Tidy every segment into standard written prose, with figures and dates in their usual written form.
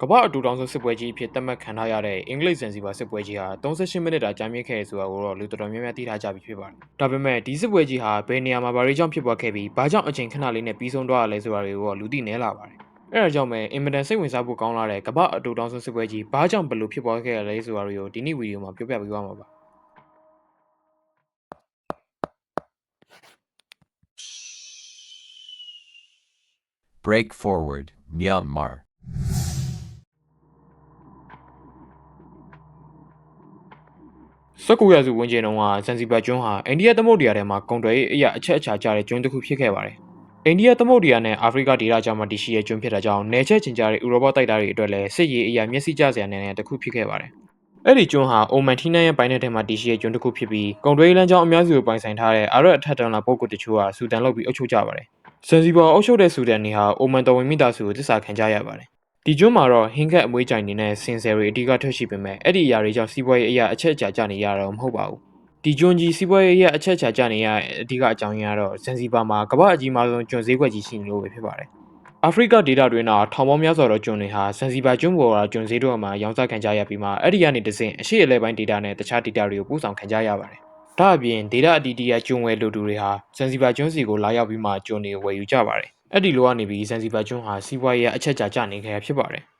ကမ္ဘာအတူတောင်ဆုံးစစ်ပွဲကြီးအဖြစ်သတ်မှတ်ခံထားရတဲ့အင်္ဂလိပ်ဇန်စီဘာစစ်ပွဲကြီးဟာ38မိနစ်တာကြာမြင့်ခဲ့ဆိုတာကိုတော့လူတော်တော်များများသိထားကြပြီဖြစ်ပါတယ်။ဒါပေမဲ့ဒီစစ်ပွဲကြီးဟာဘယ်နေရာမှာဘာတွေကြောင့်ဖြစ်ပွားခဲ့ပြီးဘာကြောင့်အချိန်ခဏလေးနဲ့ပြီးဆုံးသွားရလဲဆိုတာတွေကိုတော့လူသိနေလာပါတယ်။အဲဒါကြောင့်ပဲအင်မတန်စိတ်ဝင်စားဖို့ကောင်းလာတဲ့ကမ္ဘာအတူတောင်ဆုံးစစ်ပွဲကြီးဘာကြောင့်ဘယ်လိုဖြစ်ပွားခဲ့ရလဲဆိုတာတွေကိုဒီနေ့ဗီဒီယိုမှာပြောပြပေးသွားမှာပါ။ Break forward, Myanmar. 19ရာစုဝန်းကျင်တုန်းကဇန်စီဘာကျွန်းဟာအိန္ဒိယသမုဒ္ဒရာထဲမှာကုန်သွယ်ရေးအရာအချက်အချာကျတဲ့ကျွန်းတစ်ခုဖြစ်ခဲ့ပါတယ်။အိန္ဒိယသမုဒ္ဒရာနဲ့အာဖရိကဒေသကြားမှာတည်ရှိတဲ့ကျွန်းဖြစ်တာကြောင့်နယ်ချက်ချင်းကြားတဲ့ဥရောပတိုက်သားတွေအတွက်လည်းစစ်ရေးအရာမျက်စိကျစရာနေရာတစ်ခုဖြစ်ခဲ့ပါတယ်။အဲ့ဒီကျွန်းဟာအိုမန်ထီနန်ရဲ့ပိုင်းထဲမှာတည်ရှိတဲ့ကျွန်းတစ်ခုဖြစ်ပြီးကုန်သွယ်ရေးလမ်းကြောင်းအများစုကိုပိုင်ဆိုင်ထားတဲ့အာရပ်အထက်တန်းလာပုဂ္ဂိုလ်တချို့ကဆူဒန်လုပ်ပြီးအုပ်ချုပ်ကြပါတယ်။ဇန်စီဘာအုပ်ချုပ်တဲ့ဆူဒန်နေဟာအိုမန်တော်ဝင်မိသားစုကိုတစ္ဆာခံကြရပါတယ်။ဒီကျွန်းမှာတော့ဟင်းခက်အမွေးကြိုင်နေနဲ့စင်ဆယ်တွေအဓိကထွက်ရှိပေမဲ့အဲ့ဒီအရာတွေကြောင့်စီးပွားရေးအရာအချက်အချာကျနေရတော့မဟုတ်ပါဘူး။ဒီကျွန်းကြီးစီးပွားရေးအချက်အချာကျနေရတဲ့အဓိကအကြောင်းရင်းကတော့ဇန်စီဘာမှာကမ္ဘာအကြီးမားဆုံးကျွန်းဈေးကွက်ကြီးရှိနေလို့ပဲဖြစ်ပါတယ်။အာဖရိကဒေသတွင်းကထောင်ပေါင်းများစွာသောကျွန်းတွေဟာဇန်စီဘာကျွန်းပေါ်ကကျွန်းဈေးတို့မှာရောင်းစားခံကြရပြီးမှအဲ့ဒီကနေတဆင့်အရှေ့အလယ်ပိုင်းဒေသနဲ့တခြားဒေသတွေကိုပို့ဆောင်ခံကြရပါတယ်။ဒါအပြင်ဒေသအတီးတီးကကျွန်းဝဲလူသူတွေဟာဇန်စီဘာကျွန်းစီကိုလာရောက်ပြီးမှကျွန်းတွေဝယ်ယူကြပါတယ်။အဲ့ဒီလိုကနေပြီးဇန်စီဘာကျွန်းဟာစီးပွားရေးအချက်အချာကျနေခဲ့ရဖြစ်ပါတယ်။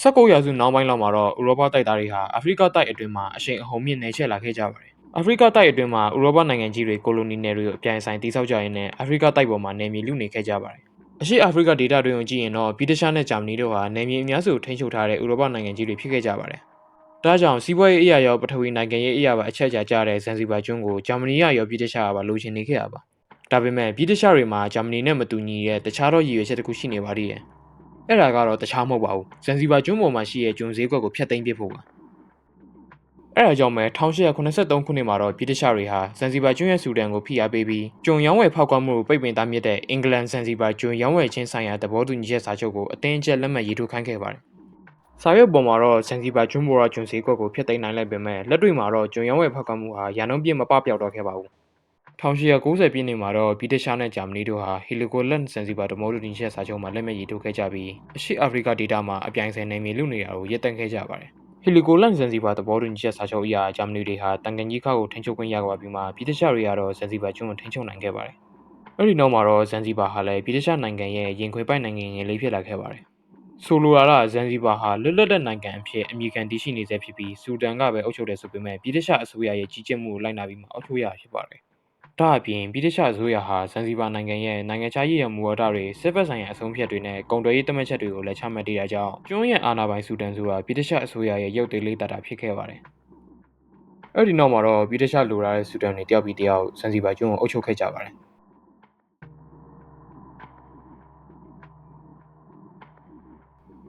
19ရာစုနောက်ပိုင်းလောက်မှာတော့ဥရောပတိုက်သားတွေဟာအာဖရိကတိုက်အတွင်းမှာအရှိန်အဟုန်မြင့်နေချက်လာခဲ့ကြပါတယ်။အာဖရိကတိုက်အတွင်းမှာဥရောပနိုင်ငံကြီးတွေကိုလိုနီနယ်တွေကိုအပြိုင်ဆိုင်တိစောက်ကြရင်းနဲ့အာဖရိကတိုက်ပေါ်မှာနယ်မြေလူနေခဲ့ကြပါတယ်။အရှေ့အာဖရိကဒေသတွင်းကိုကြည့်ရင်တော့ဗြိတိရှနဲ့ဂျာမနီတို့ဟာနယ်မြေအများစုထိန်းချုပ်ထားတဲ့ဥရောပနိုင်ငံကြီးတွေဖြစ်ခဲ့ကြပါတယ်။ဒါကြောင့်စီးပွားရေးအရာရောပထဝီနိုင်ငံရေးအရာပါအချက်အချာကျတဲ့ဇန်စီဘာကျွန်းကိုဂျာမနီရောဗြိတိရှကပါလိုချင်နေခဲ့တာပါ။ဒါပေမဲ့ဗြိတိရှတွေမှာဂျာမနီနဲ့မတူညီတဲ့တခြားသောရည်ရွယ်ချက်တစ်ခုရှိနေပါသေးတယ်။အဲ့ဒါကတော့တခြားမဟုတ်ပါဘူးဇန်စီဘာကျွန်းပေါ်မှာရှိတဲ့ကျွန်းဈေးကွက်ကိုဖျက်သိမ်းပစ်ဖို့ပါအဲ့ဒါကြောင့်ပဲ1883ခုနှစ်မှာတော့ဗြိတိရှတွေဟာဇန်စီဘာကျွန်းရဲ့ဆူဒန်ကိုဖိအားပေးပြီးကျွန်းရောင်းဝယ်ဖောက်ကွက်မှုကိုပိတ်ပင်တားမြစ်တဲ့အင်္ဂလန်ဇန်စီဘာကျွန်းရောင်းဝယ်ခြင်းဆိုင်ရာသဘောတူညီချက်စာချုပ်ကိုအတင်းအကျပ်လက်မှတ်ရေးထိုးခိုင်းခဲ့ပါတယ်စာရုပ်ပေါ်မှာတော့ဇန်စီဘာကျွန်းပေါ်ကကျွန်းဈေးကွက်ကိုဖျက်သိမ်းနိုင်လိုက်ပေမဲ့လက်တွေ့မှာတော့ကျွန်းရောင်းဝယ်ဖောက်ကွက်မှုဟာရာနှုန်းပြည့်မပပျောက်တော့ခဲ့ပါဘူး1890ပြည့်နှစ်မှာတော့ဗြိတိရှနဲ့ဂျာမနီတို့ဟာဟီလီကိုလက်ဇန်စီဘာသဘောတူညီချက်စာချုပ်မှာလက်မှတ်ရေးထိုးခဲ့ကြပြီးအရှေ့အာဖရိကဒေသမှာအပြိုင်ဆိုင်နယ်မြေလူနေတာကိုရပ်တန့်ခဲ့ကြပါတယ်ဟီလီကိုလက်ဇန်စီဘာသဘောတူညီချက်စာချုပ်အရဂျာမနီတွေဟာတန်ကန်ကြီးခါကိုထိန်းချုပ်ခွင့်ရခဲ့ပြီးမှဗြိတိရှတွေကတော့ဇန်စီဘာကျွန်းကိုထိန်းချုပ်နိုင်ခဲ့ပါတယ်အဲ့ဒီနောက်မှာတော့ဇန်စီဘာဟာလည်းဗြိတိရှနိုင်ငံရဲ့ရင်ခွေပိုက်နိုင်ငံရင်လေးဖြစ်လာခဲ့ပါတယ်ဆိုလိုတာကဇန်စီဘာဟာလွတ်လပ်တဲ့နိုင်ငံအဖြစ်အမေရိကန်တည်ရှိနေစေဖြစ်ပြီးဆူဒန်ကပဲအုပ်ချုပ်တယ်ဆိုပေမဲ့ဗြိတိရှအစိုးရရဲ့ကြီးကြပ်မှုကိုလိုက်နာပြီးမှအုပ်ချုပ်ရဖြစ်ပါတယ်ဒါအပြင်ဗြိတိရှအစိုးရဟာဇန်စီဘာနိုင်ငံရဲ့နိုင်ငံခြားရေးရမူဝါဒတွေစစ်ဘက်ဆိုင်ရာအဆုံးဖြတ်တွေနဲ့ကုန်သွယ်ရေးတမန်ချက်တွေကိုလည်းချမှတ်ထားကြောင်းကျွန်းရဲ့အာဏာပိုင်ဆူဒန်ဆိုတာဗြိတိရှအစိုးရရဲ့ရုပ်သေးလေးတာဖြစ်ခဲ့ပါတယ်။အဲ့ဒီနောက်မှာတော့ဗြိတိရှလိုလာတဲ့ဆူဒန်တွေတယောက်ပြီးတယောက်ဇန်စီဘာကျွန်းကိုအုပ်ချုပ်ခဲ့ကြပါတယ်။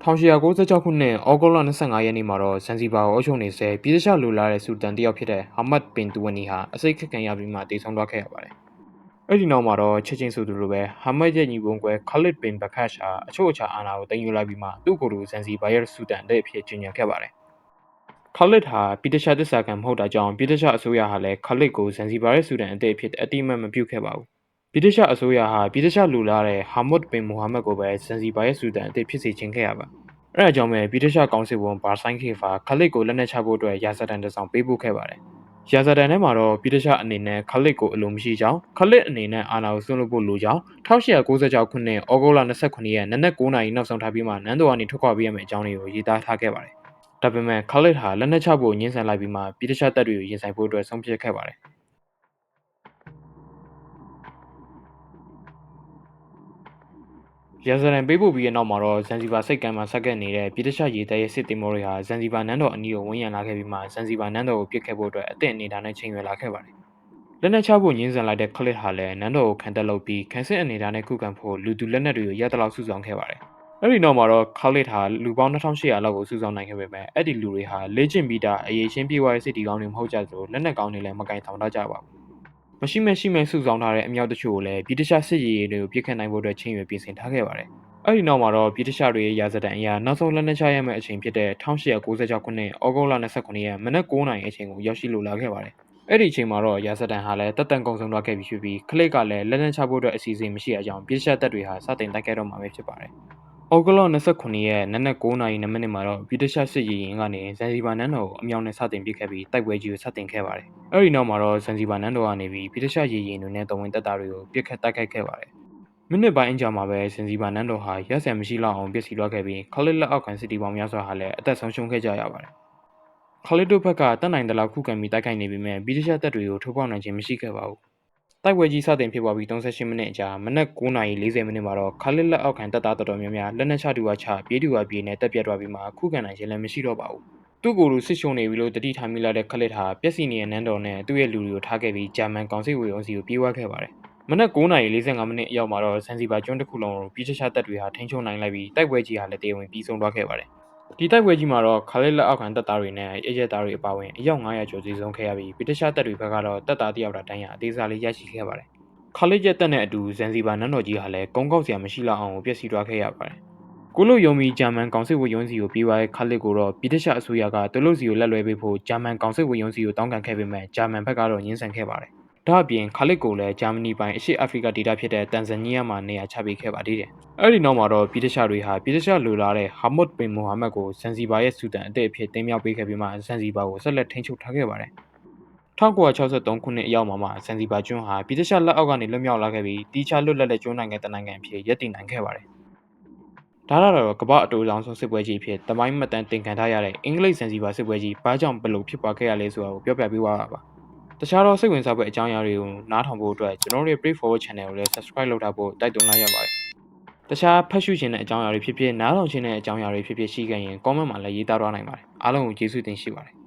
1896ခုနှစ်ဩဂုတ်လ25ရက်နေ့မှာတော့ဇန်စီဘာကိုအုပ်ချုပ်နေဆဲဗြိတိရှလိုလာတဲ့ဆူဒန်တယောက်ဖြစ်တဲ့ဟာမတ်ဘင်တူဝနီဟာအစိတ်ခက်ခံရပြီးမှတည်ဆုံသွားခဲ့ရပါတယ်။အဲ့ဒီနောက်မှာတော့ချက်ချင်းဆိုသူလိုပဲဟာမတ်ရဲ့ညီပုံကွဲခါလစ်ဘင်ဘခတ်ရှာအချို့အခြာအာဏာကိုတင်ယူလိုက်ပြီးမှသူ့ကိုယ်သူဇန်စီဘာရဲ့ဆူဒန်တဲ့အဖြစ်ကြီးညာခဲ့ပါတယ်။ခါလစ်ဟာဗြိတိရှသစ္စာခံမဟုတ်တာကြောင့်ဗြိတိရှအစိုးရဟာလည်းခါလစ်ကိုဇန်စီဘာရဲ့ဆူဒန်အဖြစ်အတိအမှတ်မပြုခဲ့ပါဘူး။ဗြိတိရှအစိုးရဟာဗြိတိရှလူလာတဲ့ဟာမတ်ဘင်မိုဟာမက်ကိုပဲဇန်စီဘာရဲ့ဆူဒန်ဖြစ်စေချင်ခဲ့ရပါ။အဲ့ဒါကြောင့်ပဲဗြိတိရှကောင်စစ်ဝန်ဘာဆိုင်ခေဖာခါလစ်ကိုလက်နက်ချဖို့အတွက်ရာဇဒန်တစောင်ပေးပို့ခဲ့ပါတယ်။ရာဇဒန်ထဲမှာတော့ဗြိတိရှအနေနဲ့ခါလစ်ကိုအလိုမရှိကြောင်းခါလစ်အနေနဲ့အာဏာကိုဆွန့်လွတ်ဖို့လိုကြောင်း1896ခုနှစ်ဩဂုတ်လ29ရက်နနက်9:00နာရီနောက်ဆုံးထားပြီးမှနန်းတော်ကနေထွက်ခွာပေးရမယ့်အကြောင်းတွေကိုရေးသားထားခဲ့ပါတယ်။ဒါပေမဲ့ခါလစ်ဟာလက်နက်ချဖို့ညှင်းဆန်လိုက်ပြီးမှဗြိတိရှတပ်တွေကိုရင်ဆိုင်ဖို့အတွက်ဆုံးဖြတ်ခဲ့ပါတယ်။ရာဇဒန်ပေးပို့ပြီးတဲ့နောက်မှာတော့ဇန်စီဘာစိတ်ကမ်းမှာဆက်ကပ်နေတဲ့ဗြိတိရှရေတပ်ရဲ့စစ်သည်မောတွေဟာဇန်စီဘာနန်းတော်အနီးကိုဝင်ရလာခဲ့ပြီးမှဇန်စီဘာနန်းတော်ကိုပစ်ခဲ့ဖို့အတွက်အသင့်အနေထားနဲ့ချိန်ရွယ်လာခဲ့ပါတယ်။လက်နက်ချဖို့ညှင်းဆန်လိုက်တဲ့ခလစ်ဟာလည်းနန်းတော်ကိုခံတက်လုပ်ပြီးခန်းစစ်အနေထားနဲ့ခုခံဖို့လူသူလက်နက်တွေကိုရတလောက်စုဆောင်ခဲ့ပါတယ်။အဲ့ဒီနောက်မှာတော့ခလစ်ဟာလူပေါင်း2800လောက်ကိုစုဆောင်နိုင်ခဲ့ပေမဲ့အဲ့ဒီလူတွေဟာလေ့ကျင့်ပြီးသားအရေးချင်းပြေးဝါးစစ်တီကောင်းတွေမဟုတ်ကြသလိုလက်နက်ကောင်းတွေလည်းမကင်ဆောင်တတ်ကြပါဘူး။မရှိမဲ့စုဆောင်ထားတဲ့အမြောက်တချို့ကိုလည်းဗြိတိရှစစ်ရေးတွေကိုပြစ်ခတ်နိုင်ဖို့အတွက်ချိန်ရွယ်ပြင်ဆင်ထားခဲ့ပါတယ်။အဲ့ဒီနောက်မှာတော့ဗြိတိရှတွေရဲ့ရာဇဒန်အရာနောက်ဆုံးလက်နက်ချရမယ့်အချိန်ဖြစ်တဲ့1896ခုနှစ်ဩဂုတ်လ29ရက်မနက်9:00နာရီအချိန်ကိုရောက်ရှိလိုလာခဲ့ပါတယ် အဲ့ဒီအချိန်မှာတော့ရာဇဒန်ဟာလည်းတက်တန်ကုံဆုံးသွားခဲ့ပြီဖြစ်ပြီးခလစ်ကလည်းလက်နက်ချဖို့အတွက်အစီအစဉ်မရှိတဲ့အကြောင်းပြည်ရှားတပ်တွေဟာစတင်တိုက်ခိုက်တော့မှာပဲဖြစ်ပါတယ်။အော်ဂလော့29ရက်နနက်9:02မိနစ်မှာတော့ပြည်ရှားစစ်ရေးရင်ကနေဇန်စီဘာနန်းတော်ကိုအမြောင်နဲ့စတင်ပစ်ခတ်ပြီးတိုက်ပွဲကြီးကိုစတင်ခဲ့ပါတယ်။အဲ့ဒီနောက်မှာတော့ဇန်စီဘာနန်းတော်ကနေပြီးပြည်ရှားရေးရင်တွေနဲ့တဝင်တပ်သားတွေကိုပစ်ခတ်တိုက်ခိုက်ခဲ့ပါတယ်။မိနစ်ပိုင်းအကြာမှာပဲဇန်စီဘာနန်းတော်ဟာရက်စံမရှိလောက်အောင်ပျက်စီးသွားခဲ့ပြီးခလစ်လက်အောက်ခံစစ်တီပေါင်းများစွာဟာလည်းအသက်ဆုံးရှုံးခဲ့ကြရပါတယ်။ခလစ်တို့ဘက်ကတက်နိုင်တဲ့လောက်ခုခံပြီးတိုက်ခိုက်နေပေမဲ့ပြည်ရှားတပ်တွေကိုထိုးပေါက်နိုင်ခြင်းမရှိခဲ့ပါဘူး။တိုက်ပွဲကြီးစတင်ဖြစ်ပွားပြီး38မိနစ်အကြာမနက်9:40မိနစ်မှာတော့ခလစ်လက်အောက်ခံတပ်သားတော်တော်များများလက်နက်ချတူဝါချပြေးတူဝါပြေးနဲ့တက်ပြတ်သွားပြီးမှခုခံနိုင်ခြင်းလည်းမရှိတော့ပါဘူး။သူ့ကိုယ်လူစစ်ရှုံနေပြီလို့တတိထားမိလာတဲ့ခလစ်ဟာပြက်စီနေတဲ့နန်းတော်နဲ့သူ့ရဲ့လူတွေကိုထားခဲ့ပြီးဂျာမန်ကောင်စစ်ဝေယုံစီကိုပြေးဝဲခဲ့ပါတယ်။မနက်9:45မိနစ်အရောက်မှာတော့ဇန်စီဘာကျွန်းတစ်ခုလုံးကိုပြည်ရှားတပ်တွေဟာထိန်းချုပ်နိုင်လိုက်ပြီးတိုက်ပွဲကြီးဟာလည်းတရားဝင်ပြီးဆုံးသွားခဲ့ပါတယ်။ဒီတိုက်ပွဲကြီးမှာတော့ခလစ်လက်အောက်ခံတပ်သားတွေနဲ့အရက်သားတွေအပါအဝင်အယောက်900ကျော်စီဆုံးခဲ့ရပြီးပြည်ရှားတပ်တွေဘက်ကတော့တပ်သားတယောက်တာတန်းရအသေးစားလေးရရှိခဲ့ပါတယ်။ခလစ်ရဲ့တပ်နဲ့အတူဇန်စီဘာနန်းတော်ကြီးဟာလည်းကုန်းကောက်စရာမရှိလောက်အောင်ပျက်စီးသွားခဲ့ရပါတယ်။ကိုလိုယုံမီဂျာမန်ကောင်စစ်ဝေယုံစီကိုပြေးသွားတဲ့ခလစ်ကိုတော့ပြည်ရှားအစိုးရကသူတို့စီကိုလက်လွဲပေးဖို့ဂျာမန်ကောင်စစ်ဝေယုံစီကိုတောင်းခံခဲ့ပေမဲ့ဂျာမန်ဘက်ကတော့ငြင်းဆန်ခဲ့ပါတယ်။ဒါ့အပြင်ခလစ်ကိုလည်းဂျာမနီပိုင်အရှေ့အာဖရိကဒေသဖြစ်တဲ့တန်ဇန်နီးယားမှာနေရာချပေးခဲ့ပါသေးတယ်။အဲ့ဒီနောက်မှာတော့ပြည်ရှားတွေဟာပြည်ရှားလိုလာတဲ့ဟာမတ်ဘင်မိုဟာမက်ကိုဇန်စီဘာရဲ့စူတန်အသစ်အဖြစ်တင်မြှောက်ပေးခဲ့ပြီးမှဇန်စီဘာကိုဆက်လက်ထိန်းချုပ်ထားခဲ့ပါတယ်။1963ခုနှစ်အရောက်မှာဇန်စီဘာကျွန်းဟာပြည်ရှားလက်အောက်ကနေလွတ်မြောက်လာခဲ့ပြီးတီးခြားလွတ်လပ်တဲ့ကျွန်းနိုင်ငံတစ်နိုင်ငံအဖြစ်ရည်တည်နိုင်ခဲ့ပါတယ်။ဒါကတော့ကမ္ဘာအတူအလောင်းဆုံးစစ်ပွဲကြီးဖြစ်တမိုင်းမှတ်တမ်းတင်ခံထားရတဲ့အင်္ဂလိပ်ဇန်စီဘာစစ်ပွဲကြီးဘာကြောင့်ဘယ်လိုဖြစ်ပွားခဲ့ရလဲဆိုတာကိုပြောပြပေးသွားတာပါ။တခြားသောစိတ်ဝင်စားဖွယ်အကြောင်းအရာတွေကိုနားထောင်ဖို့အတွက်ကျွန်တော်တို့ရဲ့ Pray Forward Channel ကိုလည်း Subscribe လုပ်ထားဖို့တိုက်တွန်းလိုက်ရပါတယ်။တခြားဖတ်ရှုခြင်းတဲ့အကြောင်းအရာတွေဖြစ်ဖြစ်နားထောင်ခြင်းတဲ့အကြောင်းအရာတွေဖြစ်ဖြစ်ရှိခဲ့ရင် comment မှာလည်းရေးသားသွားနိုင်ပါတယ်။အားလုံးကိုကျေးဇူးတင်ရှိပါတယ်။